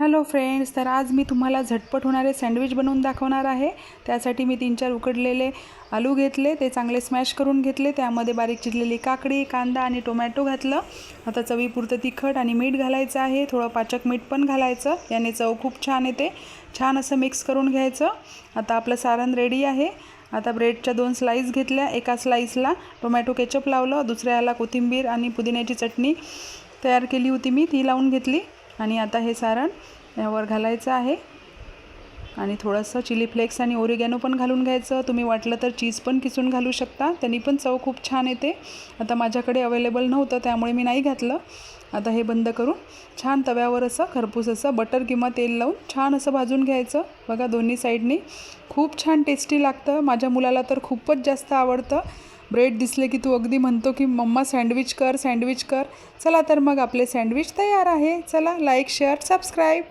Hello friends, तर आज मी तुम्हाला झटपट होणारे सँडविच बनवून दाखवणार आहे। त्यासाठी मी 3-4 उकडलेले आलू घेतले, ते चांगले स्मॅश करून घेतले। त्यामध्ये बारीक चिरलेली काकडी, कांदा आणि टोमॅटो घातलं। आता चवीपुरतं तिखट आणि मीठ घालायचं आहे, थोडं पाचक मीठ पण घालायचं, याने चव खूप छान येते। छान असं मिक्स करून घ्यायचं। आता आपलं सारण रेडी आहे। आता ब्रेडच्या 2 स्लाइस घेतल्या, एका स्लाइसला टोमॅटो केचप लावलं, दुसऱ्याला कोथिंबीर आणि पुदिन्याची चटणी तयार केली होती मी, ती लावून घेतली। आणि आता हे सारण यावर घालायचं आहे आणि थोडंसं चिली फ्लेक्स आणि ओरिगॅनो पण घालून घ्यायचं। तुम्ही वाटलं तर चीज पण किसून घालू शकता, त्यांनी पण चव खूप छान येते। आता माझ्याकडे अवेलेबल नव्हतं त्यामुळे मी नाही घातलं। आता हे बंद करून छान तव्यावर असं खरपूस असं बटर किंवा तेल लावून छान असं भाजून घ्यायचं। बघा, दोन्ही साईडनी खूप छान टेस्टी लागतं। माझ्या मुलाला तर खूपच जास्त आवडतं। ब्रेड दिसले की तू अगदी म्हणतो की मम्मा सँडविच कर, सँडविच कर। चला तर मग आपले सँडविच तयार आहे। चला, लाईक, शेअर, सबस्क्राईब।